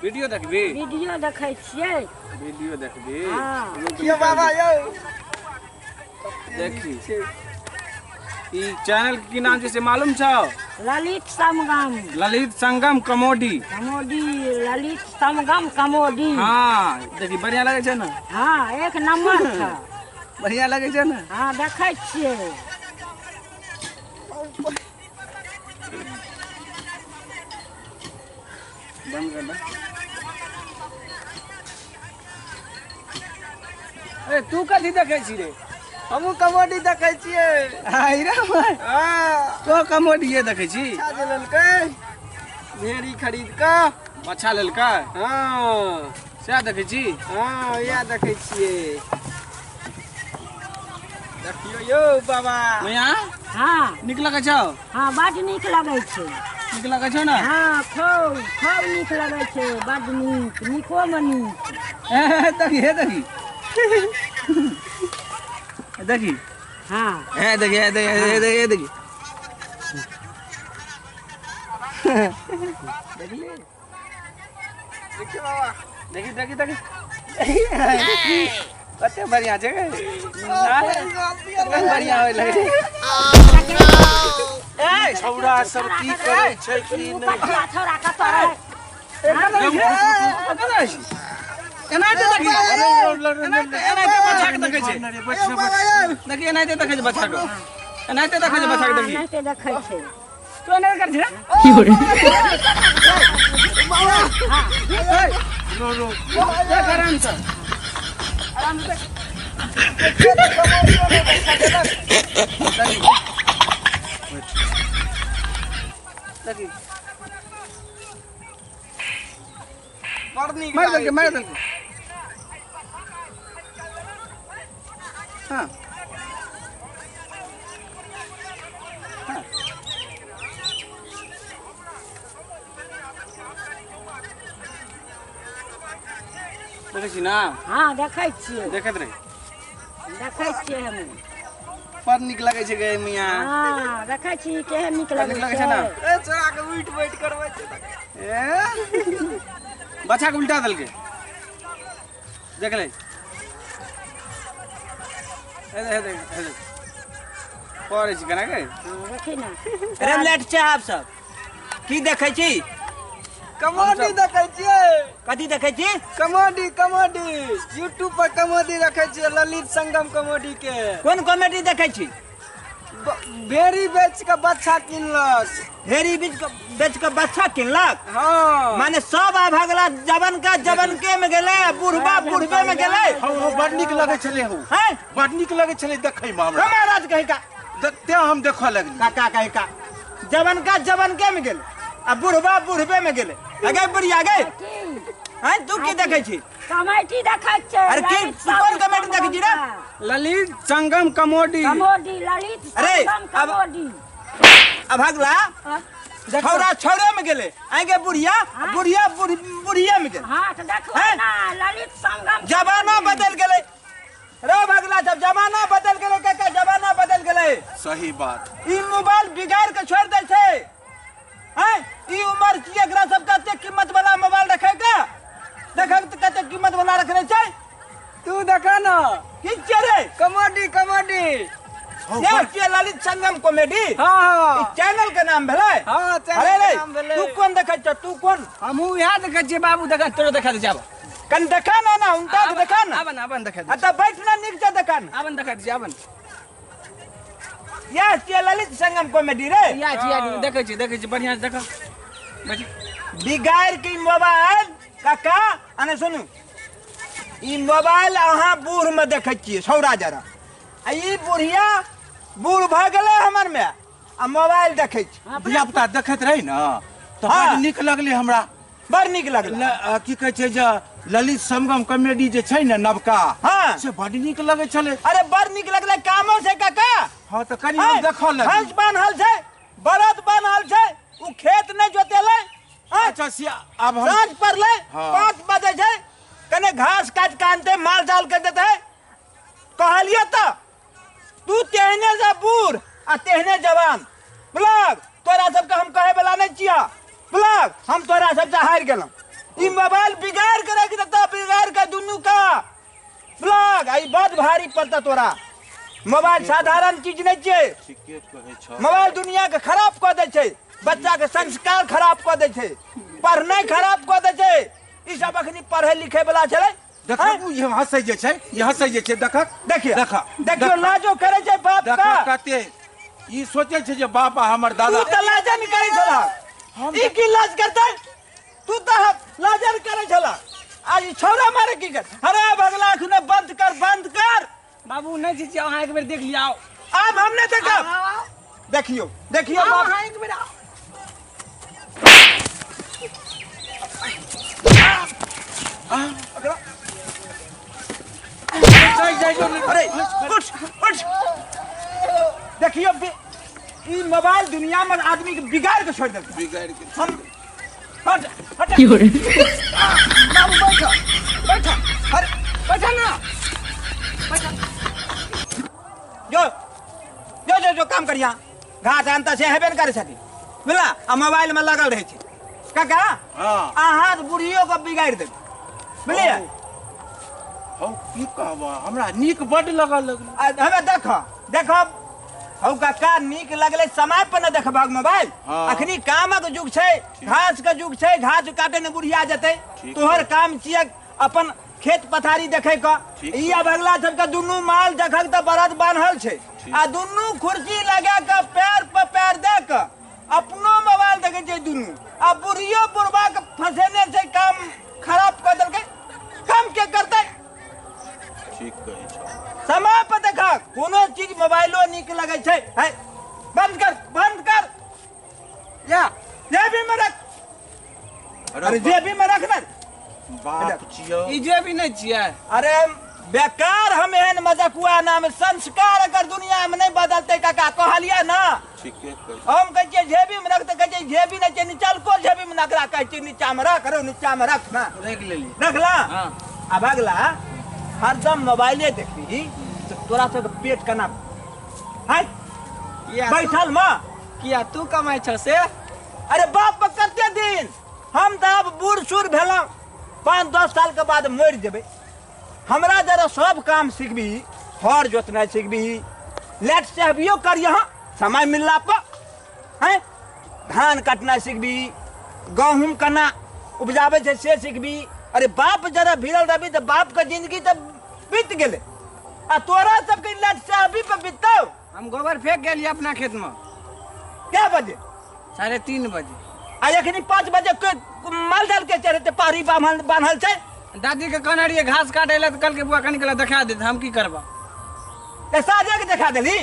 Video देखबी? Video देखै छियै। Video देखबी? हाँ। यो बाबा यो देखी ई चैनल की नाम छै से मालूम छौ? ललित संगम। ललित संगम कॉमेडी। कमोडी ललित संगम कमोडी। हाँ देखी बढ़िया लगे छै ना? हाँ एक नंबर था। बढ़िया लगे छै ना? हाँ देखै छियै। बंद कर दे। ए तू कथी देखै छी रे? हमहू कबड्डी देखै छियै। आई रे भाई हाँ तो कॉमेडीए देखै छी? अच्छा जे लेलकै भेड़ी खरीद कऽ। अच्छा लेलकै? हाँ सएह देखै छी? हाँ इएह देखै छियै। देखियो यौ बाबा। मैया हाँ नीक लगै छौ? हाँ बड नीक लगै छै। नीक लगै छौ ना? हाँ खूब खूब नीक लगै छै बड नीक नीको में नीक। ए देखी हे देखी देखी हाँ हे देखी हे देखी हे देखी हे देखी देखली? देखियो बाबा। देखी देखी देखी कते बढ़िया छै गे। कते बढ़िया होय लगे। ए छौड़ा सब की करै छै की ऊपर नहीं? छोड़ा छोड़ा कतऽ रहे? एनाहिते देखी एनाहिते बच्चा के देखै छै। देखी एनाहिते देखै छै बच्चा के। एनाहिते देखै छै बच्चा के देखी। एनाहिते देखै छै। तू एनाहिते कर छै? रो रो देख आराम से। आराम से। देखी बड़ नीक मार लागै देलकै मार देलकै। हाँ हाँ देखै छी ना? हाँ देखै छियै देखैत रही। देखै छियै हमे। बड़ नीक लगै छै गे मियाँ। हाँ देखै छी केहन नीक नीक लगै लगै छै छै ना? ए छोड़ा के उठ बैठ करबै छै। ए बच्चा के उल्टा देलकै। देख ले हे देख पढ़ै छी केना गे? हाँ, देखी ना अरे लेट छै आप सब की देखै छी? कबड्डी देखै छियै। कथी देखै छी? कबड्डी कबड्डी यूट्यूब पर कबड्डी देखै छियै ललित संगम कबड्डी के। कोन कॉमेडी देखै छी? भेड़ी बेच के बच्चा किनलक। हेरी बेच के बच्चा किनलक? हाँ माने सब आ भगला जवन का जवन के में गेले बुढ़बा बुढ़बे में गेले। हो बड़ नीक लगै छलै हो। हैं बड़ नीक लगै छलै देखै में हमरा। महाराज कहि का ते हम देखऽ लगली। काका कहि का जवन का जवन के में गेले आ बुढ़बा बुढ़बे में गेले। आगे बुढ़िया गे हैं तू की देखै छी? कमेटी देखै छै। अरे की ललित कोन संगम कमेटी देखै छी रे? ललित संगम कॉमेडी। कमोडी ललित अरे, संगम अब- कमोडी। आ भगला छौड़ा छौड़े में गेले आगे बुढ़िया बुढ़िया बुढ़िया में गेले। हाँ तो देखो हैं? ना ललित संगम जमाना बदल गेले रो भगला जब जमाना बदल गेले काका जमाना बदल गेले। सही बात। ई मोबाइल बिगाड़ के छोड़ दे छै हैं? ई उम्र की एकरा सब कते कीमत वाला मोबाइल रखेगा? देखब त कते कीमत वाला रखले छै। तू देखा ना की छै रे? कबड्डी कबड्डी। ये के ललित संगम कॉमेडी ई हाँ चैनल के नाम भेलै? हाँ चैनल अरे के रे नाम भेलै। तू कोन देखै छ? तू कोन हमहू यहाँ देखै छियै बाबू। देखा तोरो देखा दे जाब। कन देखा ना ना उनका देखा ना। आबन आबन देखा दे। आ त बैठ ना नीक से देखा ना। आबन देखा दे आबन। ये के ललित संगम कॉमेडी रे या छी देखै छी बढ़िया से देखो। बैठ बिगाड़ के मोबाइल काका अने सुनू ई मोबाइल अहाँ बूढ़ में देखै छियै छौड़ा जरा आ ई बुढ़िया बूढ़ भ गेलै हमर में आ मोबाइल देखै छी। धिया पुता देखैत रही न तो हाँ। बड़ नीक लगलै हमरा। बड़ नीक लगल। की कहै छै जे ललित संगम कॉमेडी जे छै ने नवका हाँ से बड़ नीक लगै छलै। अरे बड़ नीक लगलै कामो से काका। हाँ तो कनी हम देखऽ लगली। हंस बान्हल छै बरद बान्हल छै उ खेत नहीं जोतेलै। अच्छा से अब हम साँझ पड़लै हाँ। 5 बजे छै कने घास काट के आनते माल जाल कर देते कहलियो तो तू तेहने से बूढ़ आ तेहने जवान ब्लॉग तोरा सबके हम कहे वाला नहीं छिया ब्लॉग हम तोरा सबसे हार गेलौ ई मोबाइल बिगाड़ के रख देता, बिगाड़ के दुनू का ब्लॉग आई बहुत भारी पड़ता तोरा। मोबाइल साधारण चीज नहीं छे, ठीके कहै छ। मोबाइल दुनिया के खराब कऽ दै छै, बच्चा के संस्कार खराब कऽ दै छै, पढ़नाइ खराब कऽ दै छै। ई सब अखनी पढ़े लिखे वाला छलै। देखू ये हंसै जे छै, ये हंसै जे छै, देखक देखिए देखा देखियो लाजो करे छै बाप देखा का। कते ई सोचै छै जे बाप आ हमर दादा तू तऽ लाजन करे छला, ई की लाज करतै? तू तऽ लाजन करे छला, आज ई छौरा मारे की कर? अरे भगला अखने बंद कर, बंद कर। बाबू नहीं चीज अहाँ एक बेर देख लिया। अब हमने देखब, देखियो देखियो बाप। अहाँ एक बेर अरे उठ उठ, देखियो ई मोबाइल दुनिया में आदमी के बिगाड़ के छोड़ देता। बिगाड़ के हम हट हट बाबू बैठो बैठो, अरे बैठा ना, बैठा। जो जो जो जो काम करिया घास आनता से हेबे न करे छथि बुझला, आ मोबाइल में लगल रहे छै। काका हाँ अहाँ बुढ़ियो के बिगाड़ देब बुझलिए। हौ की कहबा, हमरा नीक बड लगल। हमें देखो देखो हौ काका नीक लगले, समय पर न देखबाक मोबाइल। हाँ। अखनी कामक युग छै, घास के युग छै, घास काटे ने बुढ़िया जेतै। तोहर काम छियै अपन खेत पथारी देखे का। ई अब अगला सबके दुनू माल देखक त बरद बान्हल छै, आ दुनू कुर्सी लगा के पैर पर पैर दे के अपनो मोबाइल देखे छै दुनू। आ बुढ़ियो बुढ़बा के फंसेने से काम खराब कर देलकै, काम के करतै? ठीक कहै छ। समय पर देखा कोनो चीज मोबाइलो नीक लगे छै। है बंद कर, बंद कर, या जेबी में रख। अरे जेबी में रख ना। बाप छियौ ई जे भी नहीं छियै। अरे बेकार हम एहन मजाकुआ नाम, संस्कार अगर दुनिया में नहीं बदलते काका कहलिया ना। ठीके कहै छ। हम कहे जेबी में रख तो कहे जेबी नहीं छै, नीचा को जेबी में नकरा कहे नीचा में रख, रो नीचा में रख ना, देख लेली। रखला। हाँ अब अगला हरदम मोबाइले देखी तो तोरा सब पेट केना है किया बैठल माँ। किया तू कमाई छ से? अरे बाप पर कते दिन हम तो अब बूढ़ सूढ़ भेलौं, 5-10 साल के बाद मर जेबै। हमरा जरा सब काम सीखबी, हर जोतनाइ सीखबी, लेट सहबियो कर यहाँ समय मिलला पर, हैं धान काटना सीखबी, गहूम केना उपजाबे छै से सीखबी। अरे बाप जरा भिड़ल रहबी तो बाप का जिंदगी तो बीत गेले, आ तोरा सबके लेट सहबी पर बीतौ। हम गोबर फेंक गेलिए अपना खेत में क्या बजे? 3:30 बजे। आ एखनी 5 बजे माल डाल के चढ़े पारी बान्हल छै। दादी के कहने रहिए घास काटे ला, तो कल के बुआ कनी कला देखा दे, हम की करबा? साजे के देखा देली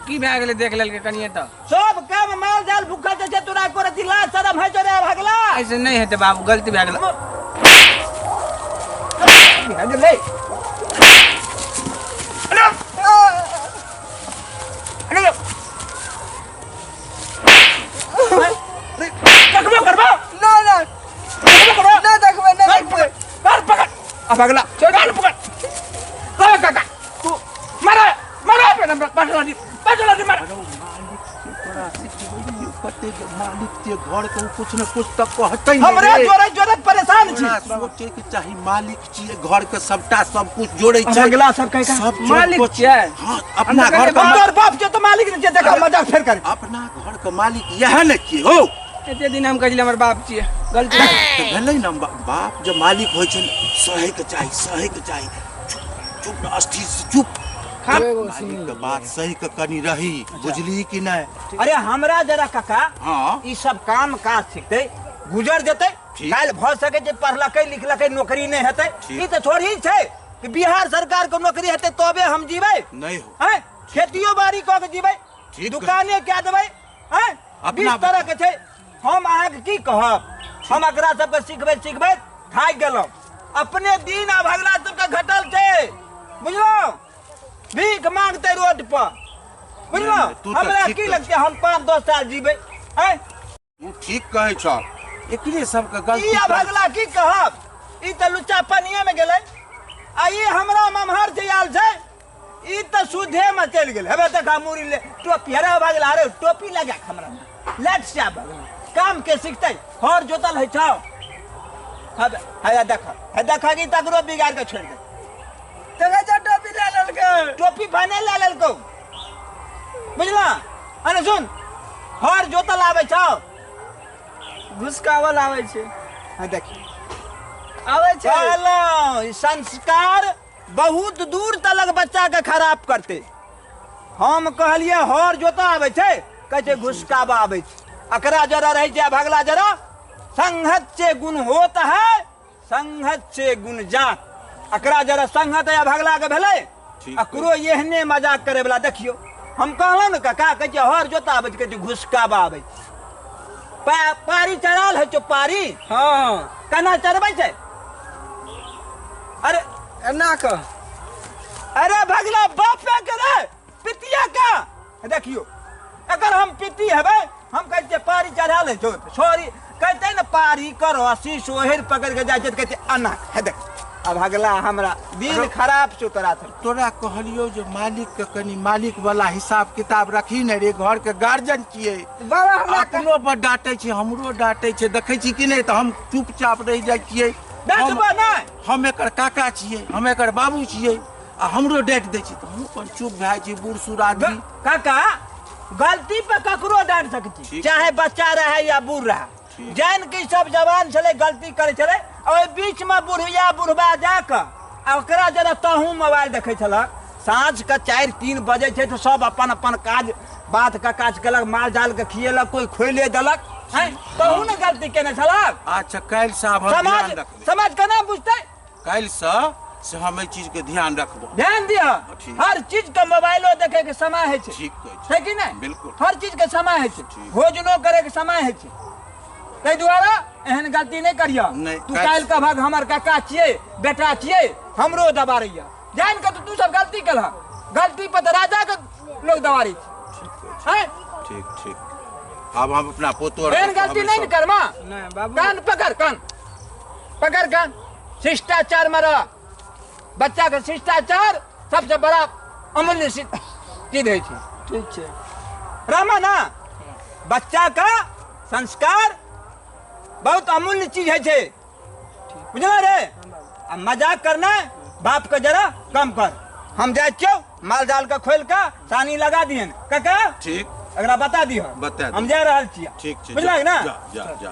की भए गेलै देख लेल के कनिए तो। सब काम माल जाल भूखल छै, तोरा को रति लाज शरम है रे भगला। ऐसे नहीं हेते बाबू, गलती भए गेलै। ले अरे देखबो करबो ना ना ना देखबे ना देखबे। कर पकड़, अब अगला चोगान पकड़। कर काका तू मारे मारे पटला दी मार। कते मालिक के घर के कुछ न कुछ तक कहतै नहीं। हमरे जोरे जोरे परेशान छी। सोचे के चाही मालिक छियै घर के, सबटा सब कुछ जोड़ै छै। अगला सब कह सब मालिक जोड़- छियै। हाँ अपना घर का और बाप जो तो मालिक ने देखा मजाक फेर कर। अपना घर के मालिक यह न छियै हो। एते दिन हम कहलिए हमर बाप छियै, गलती भए गेलै। तो भेलै न बाप जब मालिक होइ छै सहे के चाही, सहे के चाही। चुप चुप न स्थिर से चुप। मालिक के बात सही के कनी रही, बुझली कि नहीं? अरे हमरा जरा काका हाँ ई सब काम काज सीखते गुजर जेतै, ठीक। काल भ सके जे पढ़लकै लिखलकै नौकरी नहीं हेतै। ठीक। ई तो थोड़ी छै कि बिहार सरकार के नौकरी हेतै तबे हम जीबै। नहीं हो हैं खेतियो बाड़ी क के जीबै, ठीक। दुकाने क्या देबै, हैं अपना 20 तरह के छै। हम अहाँ के की कहब, हम एकरा सब के सिखबै थाक गेलौ। अपने दिन अब अगला सब के घटल छै, बुझलो? भीख मांगते रोड पर, बुझलो? नहीं, तू तो हमरा ठीक की कहै लगते हम 5-10 साल जीबै, हैं तू ठीक कहै छ। एकरे सब के ई गलती अब अगला की कहब, ई त लुच्चा पनिये में गेलै। आ ई हमरा ममहर जे आयल छै ई त सुधे में चल गेल। हेबे देखा मुरी ले टोपी, अरे भगला अरे टोपी लगा हमरा लेट से अब काम के सीखते। हर जोतल है छौ है देखा कि तकरो बिगाड़ के छोड़ दे देखै छ टोपी ले लेलकै टोपी फाने ले लेलको बुझला अरे सुन हर जोतल आबै छ घुसकावल आबै छै है देखी आबै छै चलो ई संस्कार बहुत दूर तलक बच्चा के खराब करते हम कहलिए हर जोता आबै छै कहै छै घुसकावा आबै छै अकरा जरा रही छै भगला जरा संगत से गुण होत है संगत से गुण जात अकरा जरा संगत या भगला के भेलै ठीक अकरो एहने मजाक करे वाला देखियो हम कहलहुँ ने काका कहै छै हर जोता आबै छै कहै छै घुसकावा आबै छै पारी चढ़ाल है जो पारी हाँ केना चढ़बै छै अरे एना क अरे भगला बाप पे करे पितिया का देखियो अगर हम पिती हेबै हम कहै छियै पारी चढ़ा ले जो सॉरी कहते न पारी करो असी सोहेर पकड़ के जाइ छै कहते अना है देख अब भगला हमरा दिल खराब छौ तोरा तोरा कहलियो जे मालिक के कनी मालिक वाला हिसाब किताब रखी ने रे घर के गार्जियन छियै बाबा हमरा अपनो पर डांटे छै हमरो डांटे छै देखै छी कि नहीं तो हम चुपचाप रह जाइ छियै देखबो नहीं हम एकर काका छियै हम एकर बाबू छियै आ हमरो डांट दै छी तो हम अपन चुप भए छी बूढ़ सूढ़ आदमी काका गलती पे ककरो डांट सकै छी चाहे बच्चा रहे या बूढ़ रहे जान के सब जवान छले गलती करे छले ओइ बीच में बुढ़िया बुढ़बा जाके ओकरा जरा तहू मोबाइल देखे छलक साँझ के 4-3 बजे छै तो सब अपन अपन काज बात का काज केलक माल जाल के खिएलक कोई खोले देलक हैं तहू ने गलती केने छलक अच्छा काल्हि साहब हम ध्यान समाज रखबै समाज केना बुझतै काल्हि से हम एहि चीज के ध्यान रखबो ध्यान दिया ठीक। हर चीज के मोबाइलो देखे के समय है छै ठीक कहै छी है कि नहीं बिल्कुल। हर चीज के समय है छै ठीक। भोजनो करे के समय है छै तै दुआरे एहन गलती नहीं करिया नहीं, तू काल्हि- काल का भाग हमर काका छियै बेटा छियै हमरो दबारैया जान के तू सब गलती केलह गलती पर तो राजा के लोग दबारी है ठीक ठीक अब हम अपना पोतो एहन गलती नहीं करमा नहीं बाबू कान पकड़ कान शिष्टाचार में रह बच्चा के शिष्टाचार सबसे बड़ा अमूल्य चीज है छै ठीक छै रामा ना बच्चा का संस्कार बहुत अमूल्य चीज है बुझल रे अब मजाक करना बाप का जरा कम कर हम जाए छो माल जाल का खोल का सानी लगा दिए काका ठीक अगला बता दियो बता दी। हम जा रहल छियै ठीक छै बुझलक ना जा जा जा